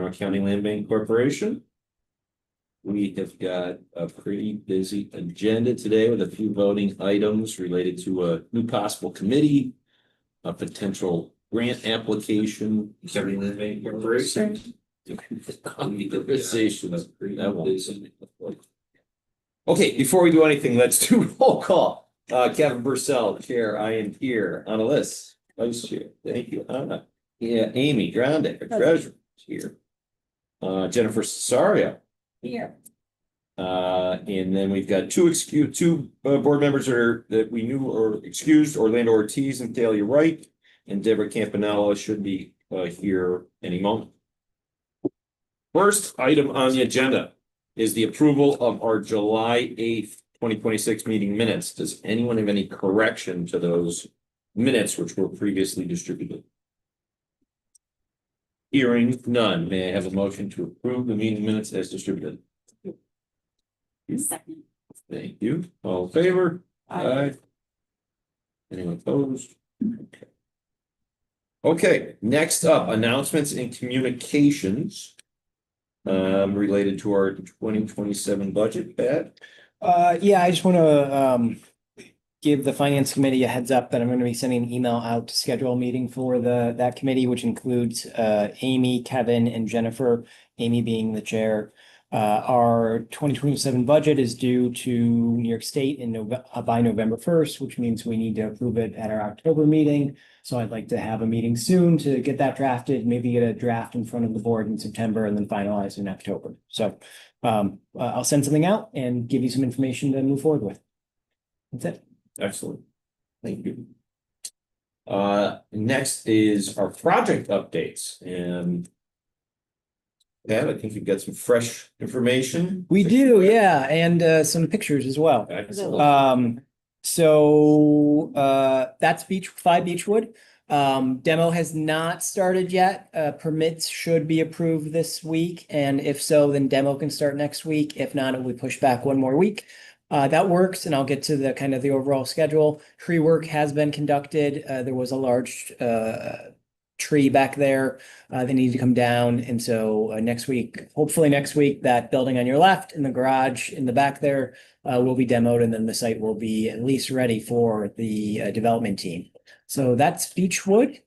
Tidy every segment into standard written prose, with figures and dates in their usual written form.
Monmouth County Land Bank Corporation. We have got a pretty busy agenda today with a few voting items related to a new possible committee, a potential grant application, County Land Bank Corporation. Okay, before we do anything, let's do roll call. Kevin Bursell, Chair, I am here. Annalise, Vice Chair. Thank you, Anna. Yeah, Amy Grande, Treasurer, is here. Jennifer Cesario. Here. And then we've got two board members that we knew are excused, Orlando Ortiz and Thalia Wright, and Deborah Campanella should be here any moment. First item on the agenda is the approval of our July 8th, 2026 meeting minutes. Does anyone have any correction to those minutes which were previously distributed? Hearing none, may I have a motion to approve the meeting minutes as distributed? Second. Thank you. All in favor? Aye. Anyone opposed? Okay. Okay, next up, announcements and communications. Related to our 2027 budget, Pat. Yeah, I just want to give the finance committee a heads up that I'm going to be sending an email out to schedule a meeting for that committee, which includes Amy, Kevin, and Jennifer, Amy being the chair. Our 2027 budget is due to New York State by November 1st, which means we need to approve it at our October meeting. So I'd like to have a meeting soon to get that drafted, maybe get a draft in front of the board in September and then finalize in October. So I'll send something out and give you some information to move forward with. That's it. Excellent. Thank you. Next is our project updates, and Pat, I think you've got some fresh information. We do, yeah, and some pictures as well. Excellent. So that's 5 Beechwood. Demo has not started yet. Permits should be approved this week, and if so, then demo can start next week. If not, it will be pushed back one more week. That works, and I'll get to the kind of the overall schedule. Tree work has been conducted. There was a large tree back there that needed to come down, and so next week, hopefully next week, that building on your left and the garage in the back there will be demoed, and then the site will be at least ready for the development team. So that's Beechwood.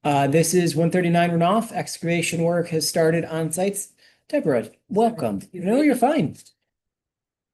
This is 139 Renoff. Excavation work has started on sites. Deborah, welcome. No, you're fine.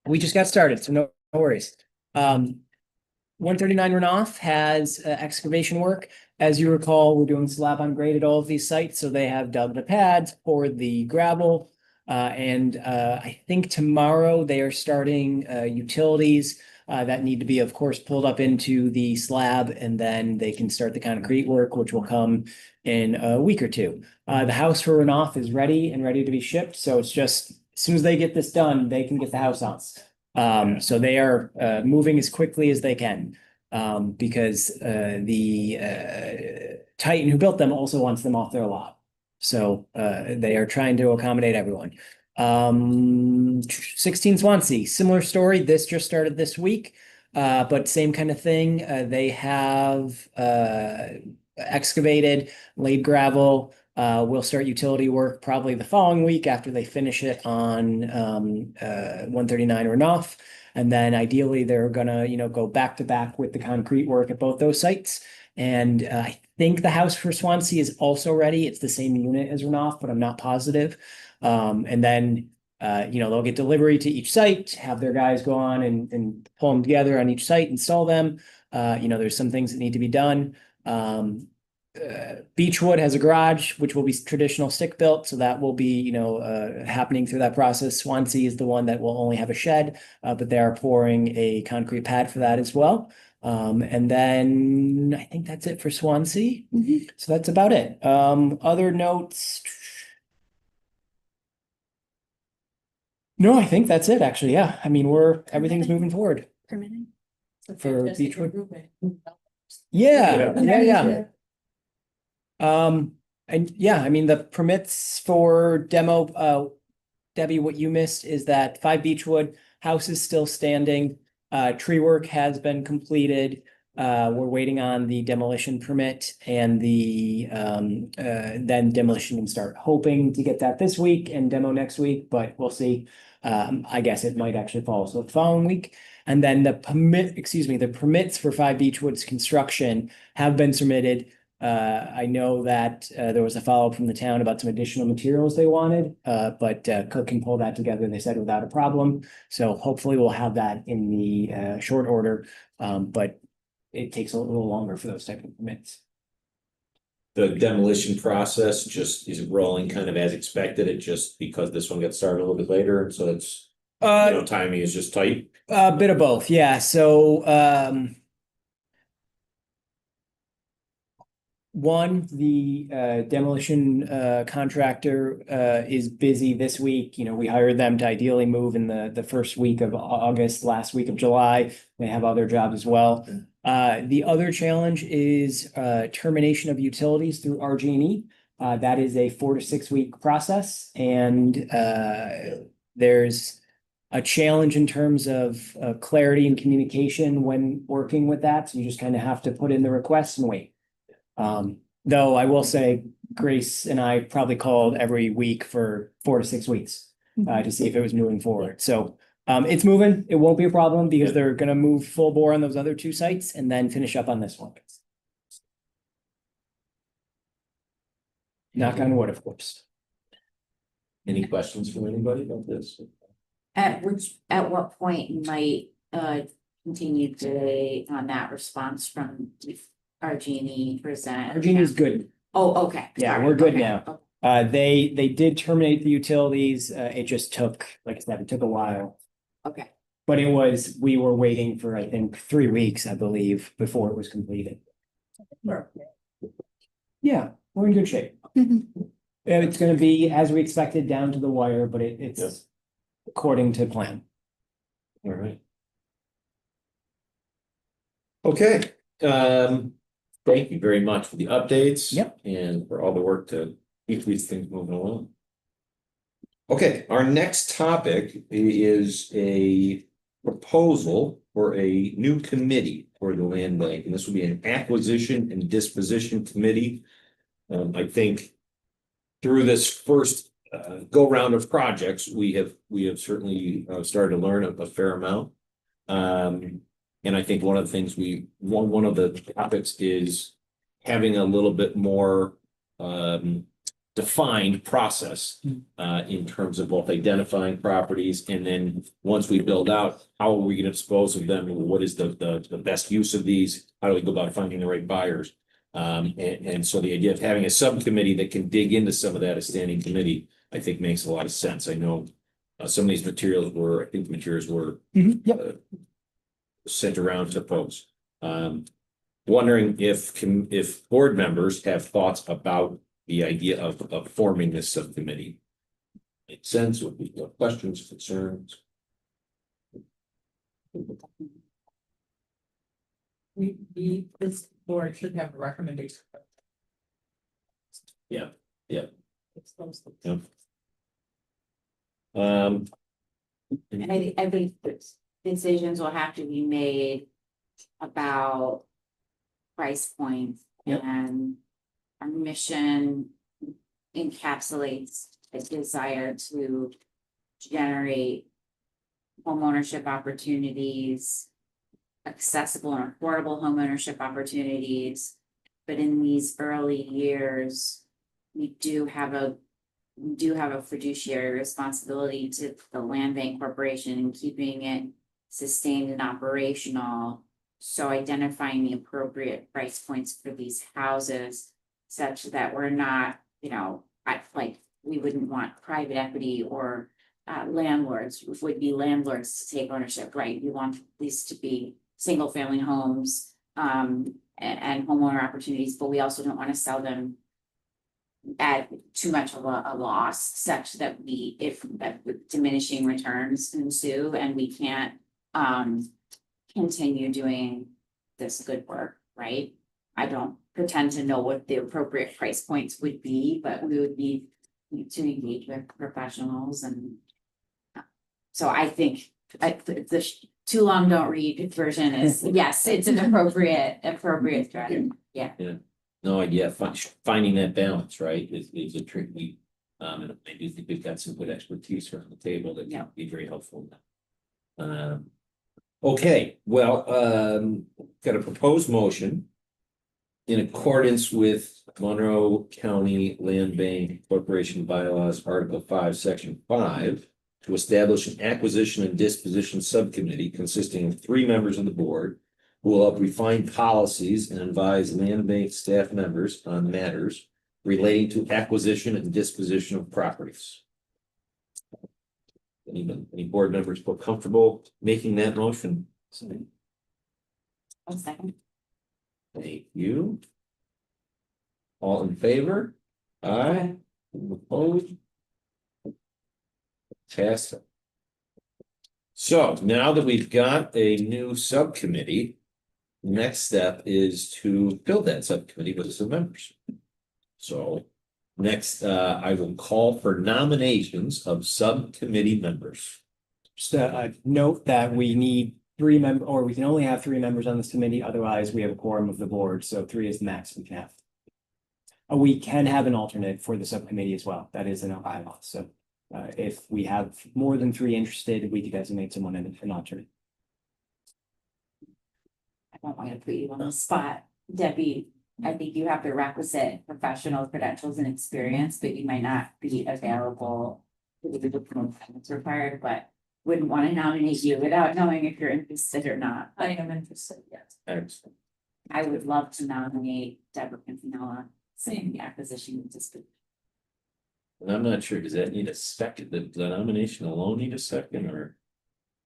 We just got started, so no worries. 139 Renoff has excavation work. As you recall, we're doing slab on grade at all of these sites, so they have dug the pads, poured the gravel, and I think tomorrow they are starting utilities that need to be, of course, pulled up into the slab, and then they can start the concrete work, which will come in a week or two. The house for Renoff is ready to be shipped, so it's just as soon as they get this done, they can get the house on. So they are moving as quickly as they can. Because the Titan who built them also wants them off their lot. So they are trying to accommodate everyone. 16 Swansea, similar story. This just started this week, but same kind of thing. They have excavated, laid gravel. We'll start utility work probably the following week after they finish it on 139 Renoff. And then ideally they're gonna, go back to back with the concrete work at both those sites. And I think the house for Swansea is also ready. It's the same unit as Renoff, but I'm not positive. And then, they'll get delivery to each site, have their guys go on and pull them together on each site, install them. There's some things that need to be done. Beechwood has a garage, which will be traditional stick built. So that will be, happening through that process. Swansea is the one that will only have a shed, but they are pouring a concrete pad for that as well. And then I think that's it for Swansea. So that's about it. Other notes. No, I think that's it actually. Yeah. I mean, everything's moving forward. Permitting. For Beechwood. Yeah. And yeah, I mean, the permits for demo, Debbie, what you missed is that 5 Beechwood house is still standing. Tree work has been completed. We're waiting on the demolition permit and the then demolition can start. Hoping to get that this week and demo next week, but we'll see. I guess it might actually fall so the following week. And then the permits for 5 Beechwoods construction have been submitted. I know that there was a follow-up from the town about some additional materials they wanted, but Cook can pull that together, they said, without a problem. So hopefully we'll have that in the short order, but it takes a little longer for those type of permits. The demolition process just, is it rolling kind of as expected? It just because this one got started a little bit later, and so it's, timing is just tight. A bit of both, yeah. So one, the demolition contractor is busy this week. You know, we hired them to ideally move in the first week of August, last week of July. They have other jobs as well. The other challenge is termination of utilities through RG&E. That is a 4 to 6 week process, and there's a challenge in terms of clarity and communication when working with that. So you just kind of have to put in the request and wait. Though I will say Grace and I probably called every week for 4 to 6 weeks to see if it was moving forward. So it's moving. It won't be a problem because they're going to move full bore on those other 2 sites and then finish up on this one. Knock on wood, of course. Any questions from anybody about this? At what point might continue delay on that response from RG&E present? RG&E is good. Oh, okay. Yeah, Sorry. we're good Okay. now. They did terminate the utilities. It just took, like I said, it took a while. Okay. But we were waiting for, I think, 3 weeks, I believe, before it was completed. Yeah, we're in good shape. It's gonna be as we expected, down to the wire, but it's according to plan. All right. Okay, thank you very much for the updates. Yep. And for all the work to keep these things moving along. Okay, our next topic is a proposal for a new committee for the land bank, and this will be an acquisition and disposition committee. I think through this first go round of projects, we have certainly started to learn a fair amount. And I think one of the things one of the topics is having a little bit more defined process in terms of both identifying properties, and then once we build out, how are we going to dispose of them? What is the best use of these? How do we go about finding the right buyers? And so the idea of having a subcommittee that can dig into some of that, a standing committee, I think makes a lot of sense. I know some of these materials were sent around to folks. Wondering if board members have thoughts about the idea of forming this subcommittee. Makes sense? Would be questions, concerns? This board should have a recommendation. Yeah, yeah. It's those things. Yeah. And I think decisions will have to be made about price points. Yep. And our mission encapsulates a desire to generate homeownership opportunities, accessible and affordable homeownership opportunities. But in these early years, we do have a fiduciary responsibility to the Land Bank Corporation in keeping it sustained and operational. So identifying the appropriate price points for these houses such that we're not, we wouldn't want private equity or landlords, would-be landlords to take ownership, right? We want these to be single family homes and homeowner opportunities, but we also don't want to sell them at too much of a loss such that with diminishing returns ensue and we can't continue doing this good work, right? I don't pretend to know what the appropriate price points would be, but we would need to engage with professionals. And so I think the too long don't read version is, yes, it's an appropriate strategy, yeah. No, yeah, finding that balance, right, is a trick. And I do think we've got some good expertise around the table that Yeah. can be very helpful. Okay, well, got a proposed motion in accordance with Monroe County Land Bank Corporation Bylaws, Article 5, Section 5, to establish an acquisition and disposition subcommittee consisting of 3 members of the board who will help refine policies and advise land bank staff members on matters relating to acquisition and disposition of properties. Any board members feel comfortable making that motion? One second. Thank you. All in favor? Aye. Opposed? Fantastic. So now that we've got a new subcommittee, next step is to fill that subcommittee with some members. So next, I will call for nominations of subcommittee members. Just a note that we need 3 or we can only have 3 members on this committee, otherwise we have a quorum of the board, so 3 is the max we can have. We can have an alternate for the subcommittee as well, that is in our bylaws, so if we have more than 3 interested, we could designate someone in an alternate. I don't want to put you on the spot, Debbie. I think you have the requisite professional credentials and experience, but you might not be available to the deployment that's required, but wouldn't want to nominate you without knowing if you're interested or not. I am interested, yes. Excellent. I would love to nominate Deborah Campanella, saying the acquisition of district. And I'm not sure, does that need a second, the nomination alone need a second, or?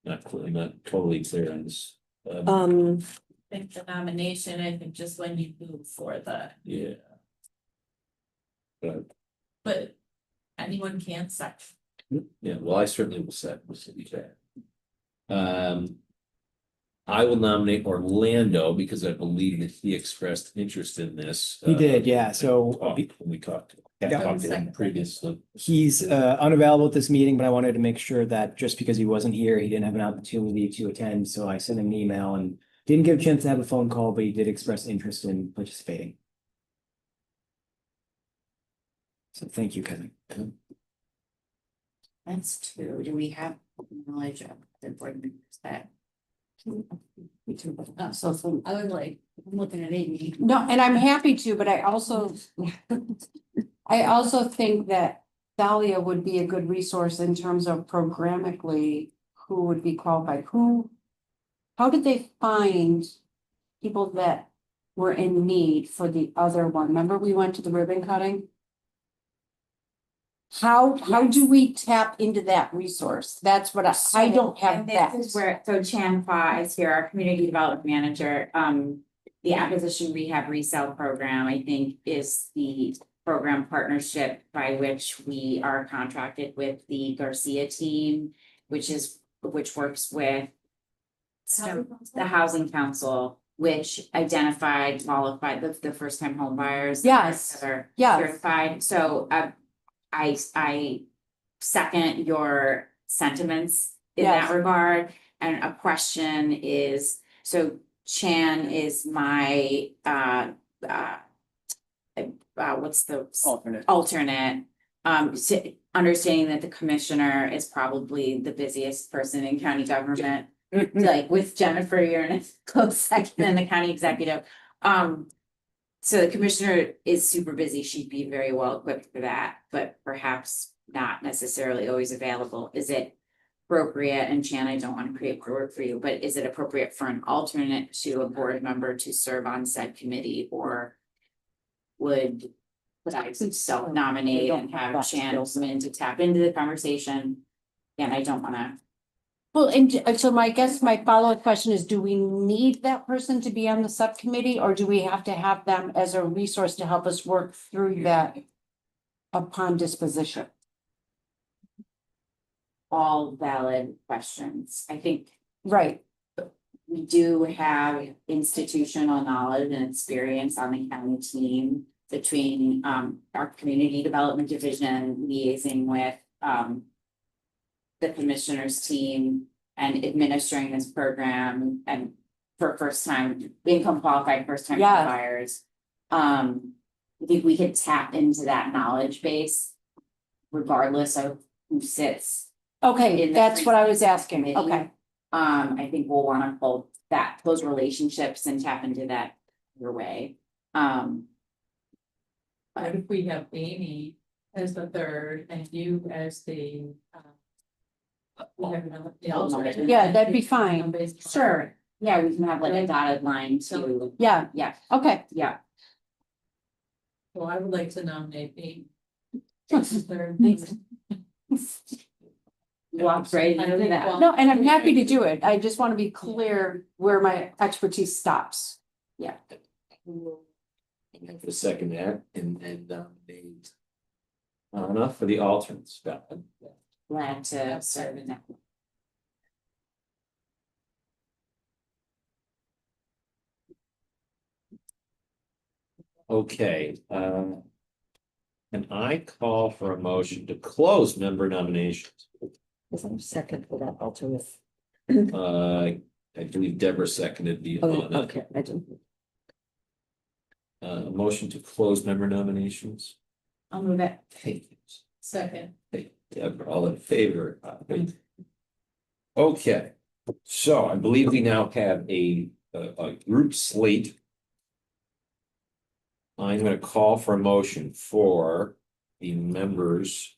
Not clearly, not totally clear on this. I think the nomination, I think just when you move for the, Yeah. but anyone can second. Yeah, well, I certainly will set, that. I will nominate Orlando because I believe that he expressed interest in this. He did, yeah, so When we talked. Yeah. Talked to him previously. he's unavailable at this meeting, but I wanted to make sure that just because he wasn't here, he didn't have an opportunity to attend, so I sent him an email and didn't get a chance to have a phone call, but he did express interest in participating. So thank you, Kevin. That's true. Do we have knowledge of the board members that? So I was like, I'm looking at Amy. No, and I'm happy to, but I also think that Thalia would be a good resource in terms of programmatically who would be qualified, how did they find people that were in need for the other one? Remember we went to the ribbon cutting? How do we tap into that resource? That's what I don't have And that. this is where, so Chan Fa is here, our community development manager, the acquisition rehab resale program, I think, is the program partnership by which we are contracted with the Garcia team, which works with the housing council, which identified, qualified the first time home buyers. Yes. That are Yes. certified, so I second your sentiments in Yes. that regard. And a question is, so Chan is my what's the alternate? Understanding that the commissioner is probably the busiest person in county government, like with Jennifer, you're in a close second in the county executive. So the commissioner is super busy. She'd be very well equipped for that, but perhaps not necessarily always available. Is it appropriate? And Chan, I don't want to create more work for you, but is it appropriate for an alternate to a board member to serve on said committee, or would I self-nominate and have Chan come in to tap into the conversation? And I don't want to. Well, and so my follow-up question is, do we need that person to be on the subcommittee, or do we have to have them as a resource to help us work through that upon disposition? All valid questions. I think Right, we do have institutional knowledge and experience on the county team between our community development division liaising with the commissioner's team and administering this program and for first time, income qualified first time Yeah. buyers. I think we could tap into that knowledge base regardless of who sits. Okay, In the that's what I was asking, committee. okay. I think we'll wanna hold those relationships and tap into that your way. What if we have Amy as the third and you as the, we have another- the alternate? Yeah, that'd be fine. Sure, yeah, we can have like a dotted line to, Yeah, yeah, okay. yeah. Well, I would like to nominate Amy. Third. Walk right into that. No, and I'm happy to do it. I just want to be clear where my expertise stops. For second that, and nominate Anna for the alternates. Glad to serve in that. Okay, and I call for a motion to close member nominations. Is there a second for that alternate? I believe Deborah seconded the. Oh, okay, I do. A motion to close member nominations. I'll move it. Hey, Second. Deborah, all in favor? Okay, so I believe we now have a group slate. I'm gonna call for a motion for the members.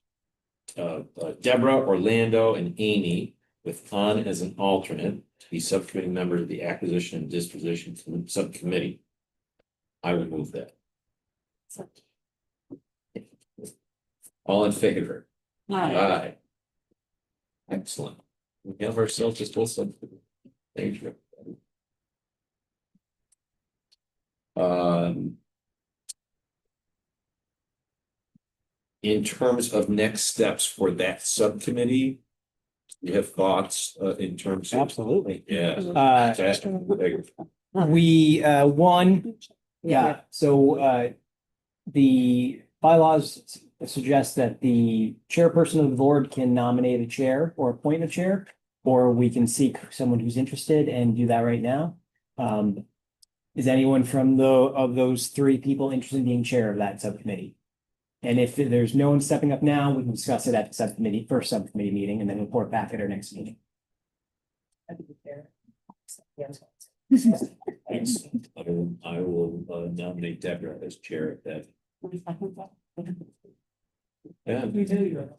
Deborah, Orlando, and Amy, with An as an alternate, to be subcommittee members of the acquisition and disposition subcommittee. I will move that. All in favor? Aye. Excellent. We have ourselves just full subcommittee. Thank you. In terms of next steps for that subcommittee. You have thoughts in terms of, Absolutely. yeah. The bylaws suggest that the chairperson of the board can nominate a chair or appoint a chair, or we can seek someone who's interested and do that right now. Is anyone from of those three people interested in being chair of that subcommittee? And if there's no one stepping up now, we can discuss it at the first subcommittee meeting, and then report back at our next meeting. Excellent. I will nominate Deborah as chair of that. Yeah. We do you.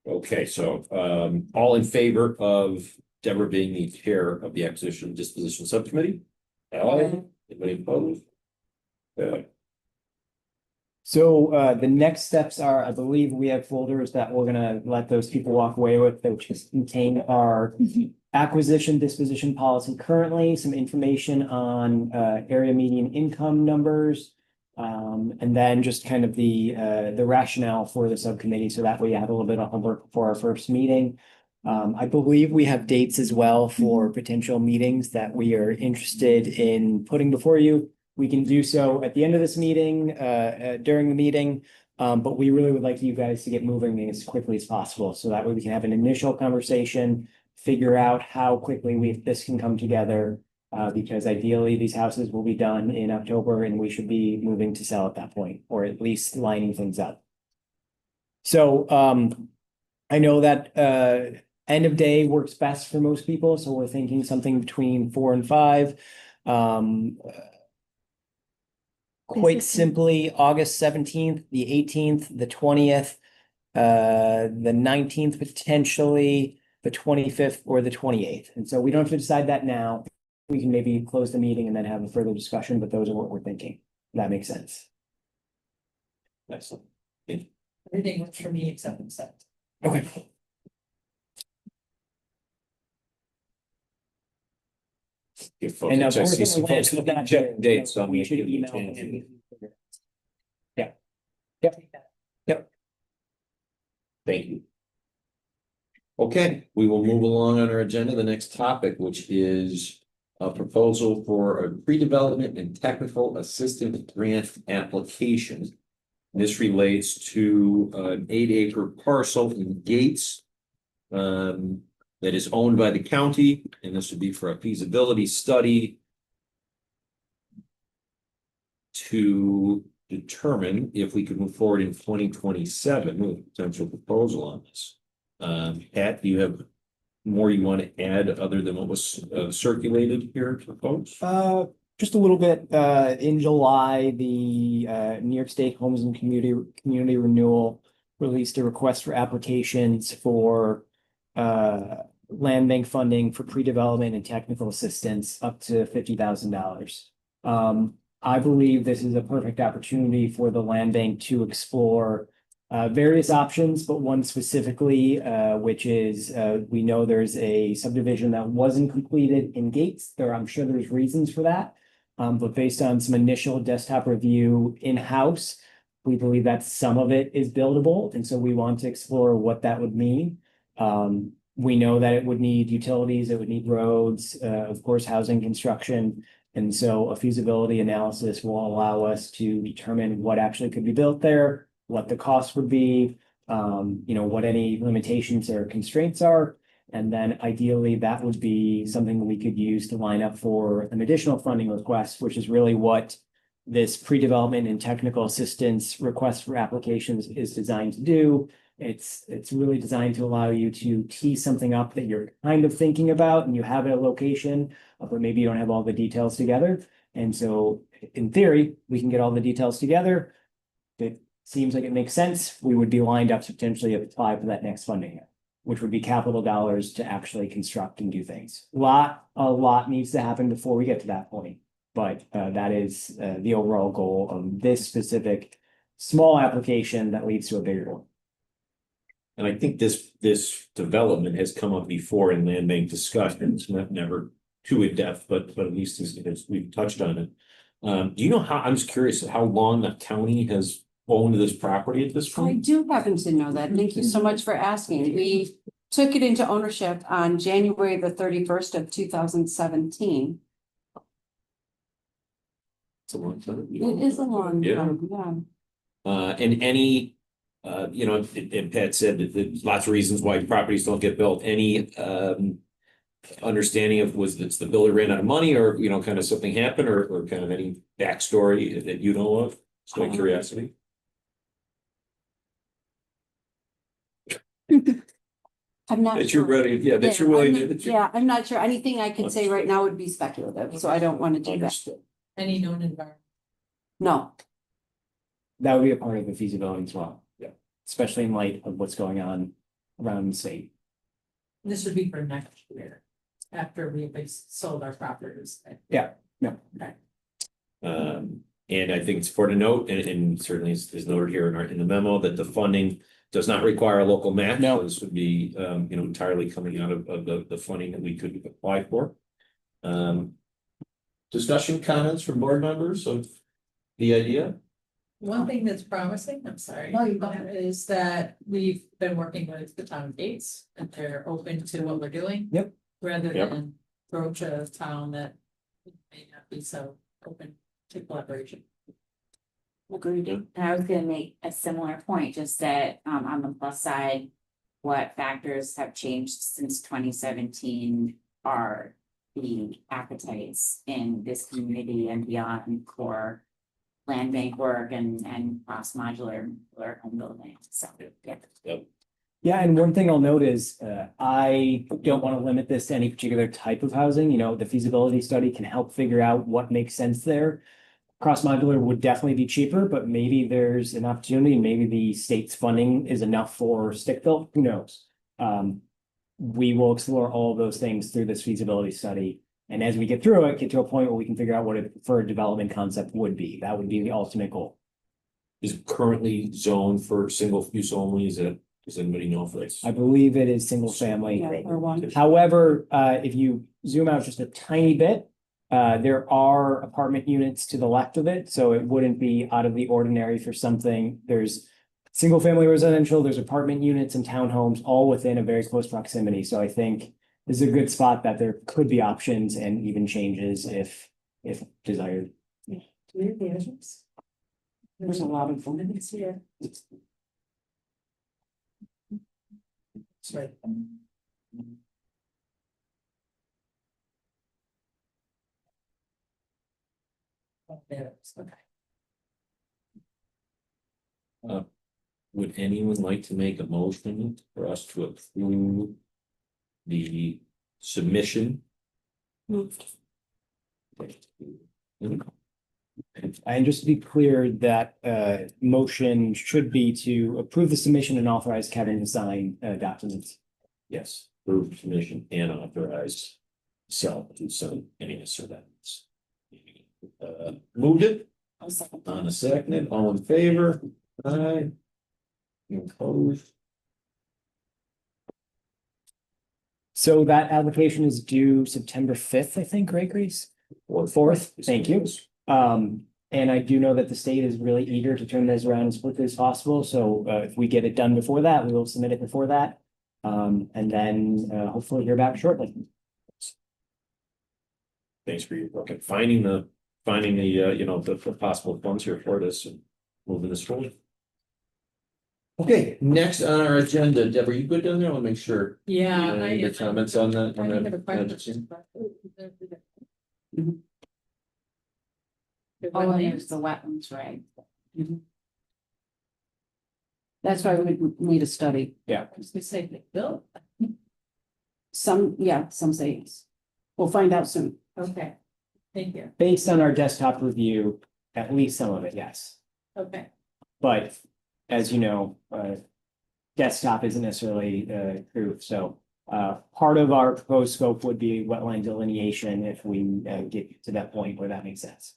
Okay, so all in favor of Deborah being the chair of the acquisition and disposition subcommittee? Aye. Anybody opposed? Good. So the next steps are, I believe we have folders that we're gonna let those people walk away with, which contain our acquisition disposition policy currently, some information on area median income numbers. And then just kind of the rationale for the subcommittee, so that way you have a little bit of homework for our first meeting. I believe we have dates as well for potential meetings that we are interested in putting before you. We can do so at the end of this meeting, during the meeting. But we really would like you guys to get moving as quickly as possible, so that way we can have an initial conversation, figure out how quickly this can come together. Because ideally, these houses will be done in October and we should be moving to sell at that point, or at least lining things up. So, I know that, end of day works best for most people, so we're thinking something between 4 and 5. Quite simply, August 17th, the 18th, the 20th, the 19th potentially, the 25th or the 28th. And so we don't have to decide that now. We can maybe close the meeting and then have a further discussion, but those are what we're thinking. That makes sense. Excellent. Everything works for me except the seventh. Okay. Give folks And a now. chance to see some folks with that, check dates on we the. should email. Yeah. Yep. Thank you. Okay, we will move along on our agenda. The next topic, which is a proposal for a pre-development and technical assistance grant application. This relates to an 8-acre parcel in Gates. That is owned by the county, and this would be for a feasibility study. To determine if we could move forward in 2027 with a potential proposal on this. Pat, do you have more you want to add other than what was circulated here to folks? Just a little bit, in July, the New York State Homes and Community Renewal released a request for applications for land bank funding for pre-development and technical assistance up to $50,000. I believe this is a perfect opportunity for the land bank to explore various options, but one specifically, which is we know there's a subdivision that wasn't completed in Gates. I'm sure there's reasons for that. But based on some initial desktop review in-house, we believe that some of it is buildable, and so we want to explore what that would mean. We know that it would need utilities, it would need roads, of course, housing construction. And so a feasibility analysis will allow us to determine what actually could be built there, what the cost would be, what any limitations or constraints are. And then ideally, that would be something that we could use to line up for an additional funding request, which is really what this pre-development and technical assistance request for applications is designed to do. It's really designed to allow you to tee something up that you're kind of thinking about and you have a location, but maybe you don't have all the details together. And so in theory, we can get all the details together. If it seems like it makes sense, we would be lined up to potentially apply for that next funding, which would be capital dollars to actually construct and do things. A lot needs to happen before we get to that point. But that is the overall goal of this specific small application that leads to a bigger one. And I think this development has come up before in land bank discussions, never too in depth, but at least as we've touched on it. Do you know I'm just curious how long the county has owned this property at this I point? do happen to know that. Thank you so much for asking. We took it into ownership on January the 31st of 2017. It's a long time. It is a long Yeah. time, yeah. And any, and Pat said that there's lots of reasons why properties don't get built. Any understanding of was that the builder ran out of money or, kind of something happened or kind of any backstory that you know of? Just my curiosity. I'm not. That you're sure. ready, yeah, that you're willing to. that you're- Yeah, I'm not sure. Anything I could say right now would be speculative, so I don't want to do that. Understood. Any known environment. No. That would be a part of the feasibility as well. Yeah. Especially in light of what's going on around the state. This would be for next year, after we at least sold our properties. And I think it's important to note, and certainly is noted here in the memo, that the funding does not require a local match. No. This would be, entirely coming out of the funding that we could apply for. Discussion comments from board members of the idea? One thing that's promising, I'm sorry. No, you go ahead. Is that we've been working with the town of Gates and they're open to what we're doing. Yep. Rather Yep. than broach a town that may not be so open to collaboration. Agreed. And I was gonna make a similar point, just that on the plus side, what factors have changed since 2017 are the appetites in this community and beyond for land bank work and cross modular home building, so, yeah. Yeah, and one thing I'll note is, I don't want to limit this to any particular type of housing, the feasibility study can help figure out what makes sense there. Cross modular would definitely be cheaper, but maybe there's an opportunity, maybe the state's funding is enough for stick built, who knows? We will explore all of those things through this feasibility study. And as we get through it, get to a point where we can figure out what a preferred development concept would be. That would be the ultimate goal. Is it currently zoned for single use only? Does anybody know if that's? I believe it is single family. Yeah, or one. However, if you zoom out just a tiny bit, there are apartment units to the left of it, so it wouldn't be out of the ordinary for something. There's single family residential, there's apartment units and townhomes all within a very close proximity. So I think this is a good spot that there could be options and even changes if desired. Do we have the address? There's a lot of them. It's here. It's right. Oh, there it is. Okay. Would anyone like to make a motion for us to approve the submission? And just to be clear, that motion should be to approve the submission and authorize Kevin to sign documents. Yes, approve submission and authorize Sal to sign any documents. Moved it I'll second. on a second, all in favor? Aye. Opposed? So that application is due September 5th, I think, right, Grace? Or 4th, thank you. And I do know that the state is really eager to turn this around as quickly as possible, so if we get it done before that, we will submit it before that. And then hopefully hear back shortly. Thanks for your work at finding the, the possible funds here for this and moving this forward. Okay, next on our agenda, Deb, are you good down there? I want to make sure. Yeah. Any other comments on that? I have a that? question. Mhm. The Oh, wetlands. there's the wetlands, right? That's why we need a study. I was gonna say, they built, Some, yeah, some say yes. We'll find out soon. okay, thank you, Based on our desktop review, at least some of it, yes. okay. But as you know, desktop isn't necessarily approved, so part of our proposed scope would be wetland delineation if we get to that point where that makes sense.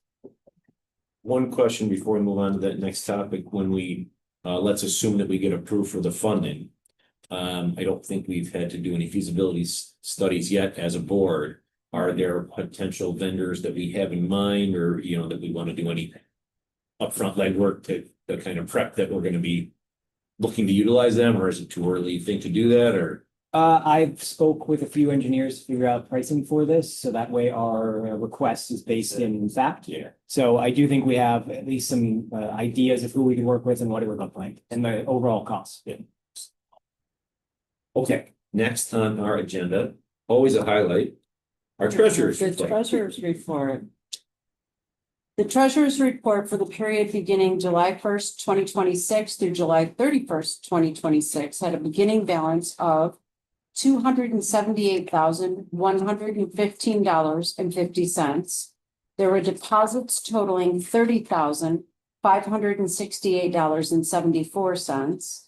One question before we move on to that next topic, when we, let's assume that we get approved for the funding. I don't think we've had to do any feasibility studies yet as a board. Are there potential vendors that we have in mind or, that we want to do any upfront legwork to kind of prep that we're going to be looking to utilize them, or is it too early, you think, to do that, or? I've spoke with a few engineers to figure out pricing for this, so that way our request is based in fact. Yeah. So I do think we have at least some ideas of who we can work with and what it would look like and the overall cost. Yeah. Okay, next on our agenda, always a highlight, our treasurer's The report. treasurer's report. The treasurer's report for the period beginning July 1st, 2026 through July 31st, 2026 had a beginning balance of $278,115.50. There were deposits totaling $30,568.74.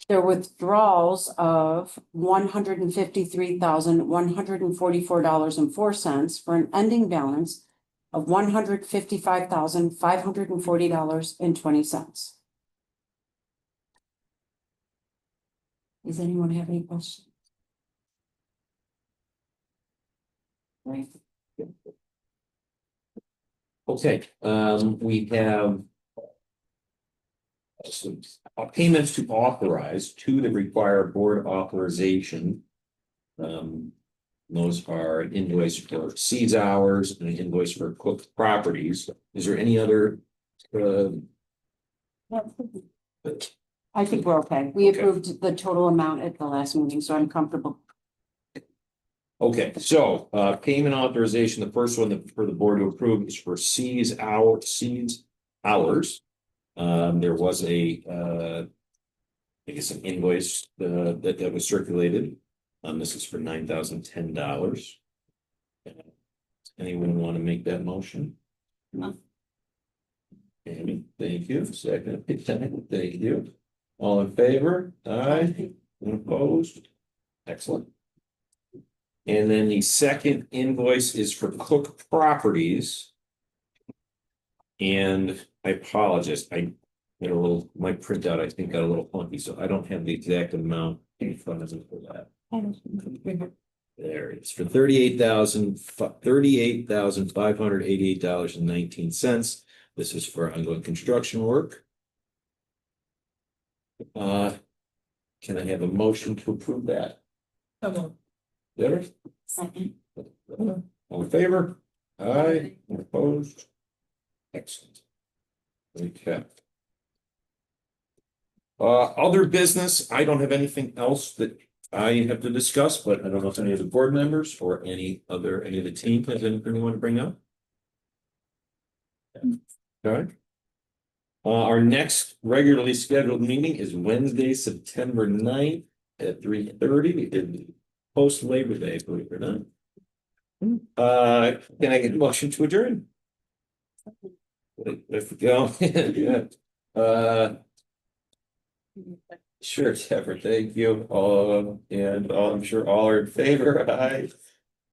There were withdrawals of $153,144.04 for an ending balance of $155,540.20. Does anyone have any questions? Right. Okay, we have some payments to authorize, two that require board authorization. Those are an invoice for seeds hours and an invoice for cooked properties. Is there any other? I think we're okay. We Okay. approved the total amount at the last meeting, so I'm comfortable. Okay, so payment authorization, the first one for the board to approve is for seeds hours. There was I guess an invoice that was circulated. This is for $9,010. Anyone want to make that motion? No. Amy, thank you. Second, thank you. All in favor? Aye. Opposed? Excellent. And then the second invoice is for Cook Properties. And I apologize, I got a little, my printout, I think got a little funky, so I don't have the exact amount in front of me for that. There it is, for $38,588.19. This is for ongoing construction work. Can I have a motion to approve that? Come on. There, Second. all in favor? Aye, opposed? Excellent. Okay. Other business, I don't have anything else that I have to discuss, but I don't know if any of the board members or any of the team has anything you want to bring up. Okay. Our next regularly scheduled meeting is Wednesday, September 9th at 3:30, post Labor Day, believe it or not. Can I get a motion to adjourn? If we go, yeah. Sure, Deborah, thank you. And I'm sure all are in favor. Aye.